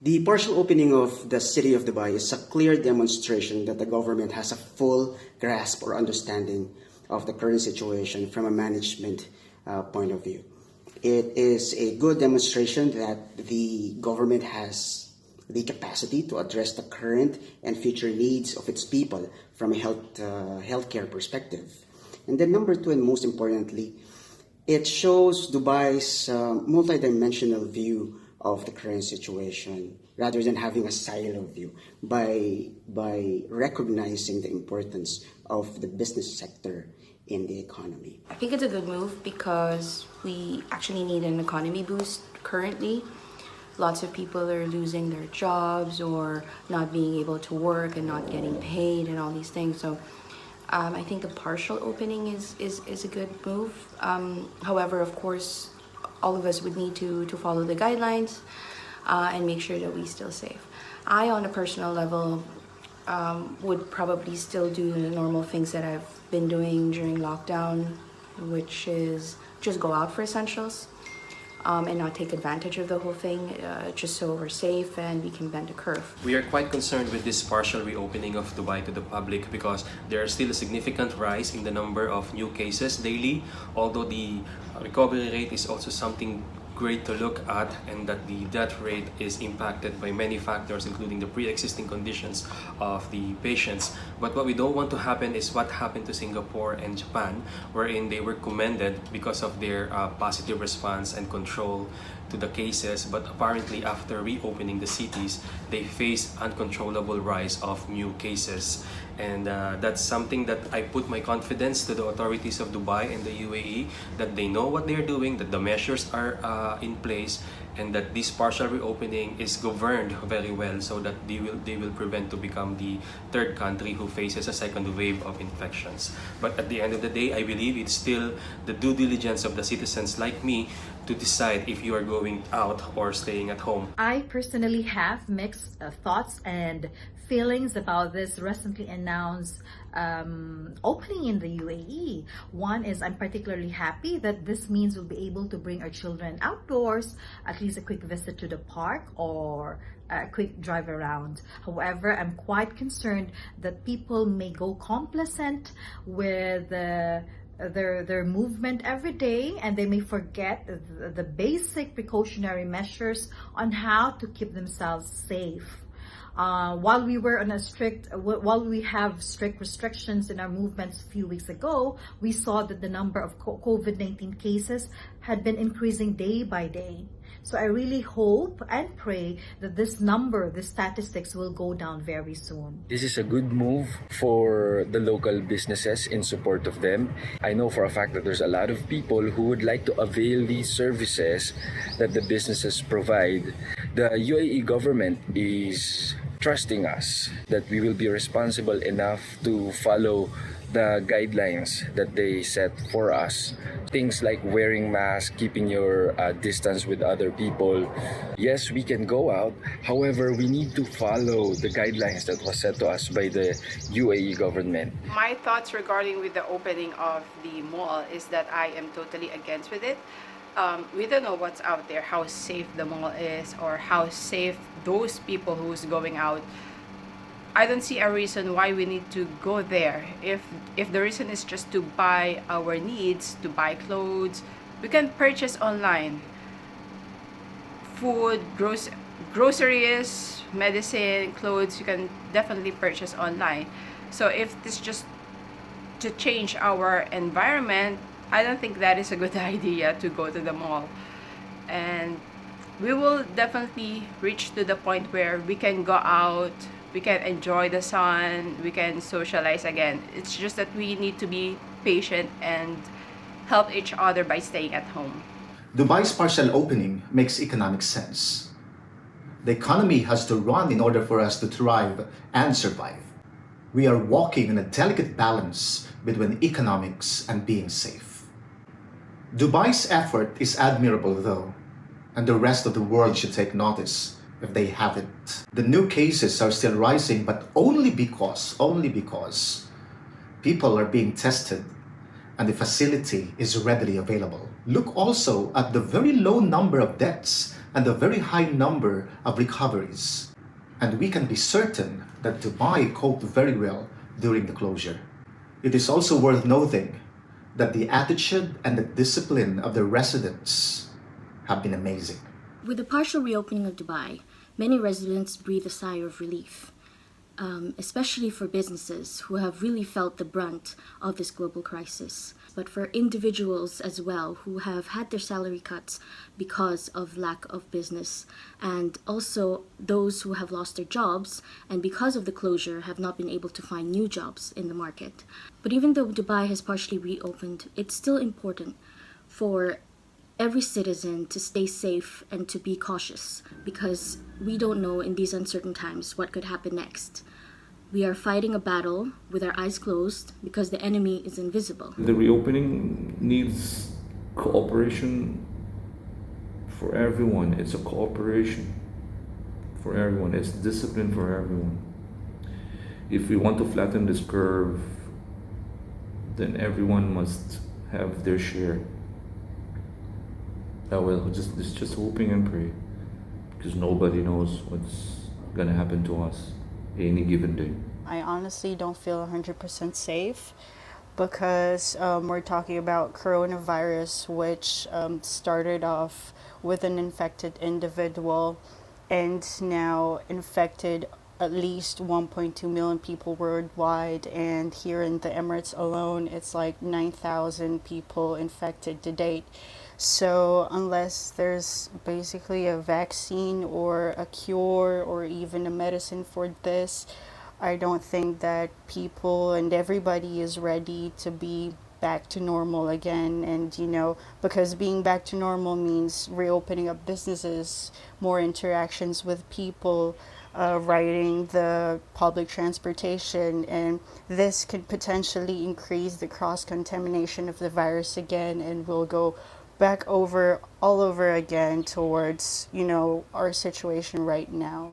The partial opening of the city of Dubai is a clear demonstration that the government has a full grasp or understanding of the current situation from a management point of view. It is a good demonstration that the government has the capacity to address the current and future needs of its people from a healthcare perspective. And then number two, and most importantly, it shows Dubai's multidimensional view of the current situation rather than having a silo view by recognizing the importance of the business sector in the economy. I think it's a good move because we actually need an economy boost currently. Lots of people are losing their jobs or not being able to work and not getting paid and all these things. So I think the partial opening is a good move. However, of course, all of us would need to follow the guidelines and make sure that we still safe. I, on a personal level, would probably still do the normal things that I've been doing during lockdown, which is just go out for essentials and not take advantage of the whole thing, just so we're safe and we can bend the curve. We are quite concerned with this partial reopening of Dubai to the public because there is still a significant rise in the number of new cases daily, although the recovery rate is also something great to look at, and that the death rate is impacted by many factors, including the pre-existing conditions of the patients. But what we don't want to happen is what happened to Singapore and Japan, wherein they were commended because of their positive response and control to the cases, but apparently after reopening the cities, they face uncontrollable rise of new cases. And that's something that I put my confidence to the authorities of Dubai and the UAE, that they know what they're doing, that the measures are in place, and that this partial reopening is governed very well so that they will prevent to become the third country who faces a second wave of infections. But at the end of the day, I believe it's still the due diligence of the citizens like me to decide if you are going out or staying at home. I personally have mixed thoughts and feelings about this recently announced opening in the UAE. One is I'm particularly happy that this means we'll be able to bring our children outdoors, at least a quick visit to the park or a quick drive around. However, I'm quite concerned that people may go complacent with their movement every day, and they may forget the basic precautionary measures on how to keep themselves safe. While we have strict restrictions in our movements a few weeks ago, we saw that the number of COVID-19 cases had been increasing day by day. So I really hope and pray that this statistics will go down very soon. This is a good move for the local businesses in support of them. I know for a fact that there's a lot of people who would like to avail these services that the businesses provide. The UAE government is trusting us that we will be responsible enough to follow the guidelines that they set for us. Things like wearing masks, keeping your distance with other people. Yes, we can go out. However, we need to follow the guidelines that was set to us by the UAE government. My thoughts regarding with the opening of the mall is that I am totally against with it. We don't know what's out there, how safe the mall is, or how safe those people who's going out. I don't see a reason why we need to go there. If the reason is just to buy our needs, to buy clothes, we can purchase online. Food, groceries, medicine, clothes, you can definitely purchase online. So if this just to change our environment, I don't think that is a good idea to go to the mall. And we will definitely reach to the point where we can go out, we can enjoy the sun, we can socialize again. It's just that we need to be patient and help each other by staying at home. Dubai's partial opening makes economic sense. The economy has to run in order for us to thrive and survive. We are walking in a delicate balance between economics and being safe. Dubai's effort is admirable though, and the rest of the world should take notice if they haven't. The new cases are still rising, but only because people are being tested and the facility is readily available. Look also at the very low number of deaths and a very high number of recoveries. And we can be certain that Dubai coped very well during the closure. It is also worth noting that the attitude and the discipline of the residents have been amazing. With the partial reopening of Dubai, many residents breathe a sigh of relief, especially for businesses who have really felt the brunt of this global crisis. But for individuals as well who have had their salary cuts because of lack of business, and also those who have lost their jobs and because of the closure have not been able to find new jobs in the market. But even though Dubai has partially reopened, it's still important for every citizen to stay safe and to be cautious, because we don't know in these uncertain times what could happen next. We are fighting a battle with our eyes closed because the enemy is invisible. The reopening needs cooperation for everyone. It's a cooperation for everyone. It's discipline for everyone. If we want to flatten this curve, then everyone must have their share. Just hoping and pray, because nobody knows what's gonna happen to us any given day. I honestly don't feel 100% safe because we're talking about coronavirus, which started off with an infected individual and now infected at least 1.2 million people worldwide, and here in the Emirates alone it's like 9,000 people infected to date. So unless there's basically a vaccine or a cure or even a medicine for this, I don't think that people and everybody is ready to be back to normal again. And because being back to normal means reopening up businesses, more interactions with people, riding the public transportation, and this could potentially increase the cross-contamination of the virus again, and we'll go back all over again towards our situation right now.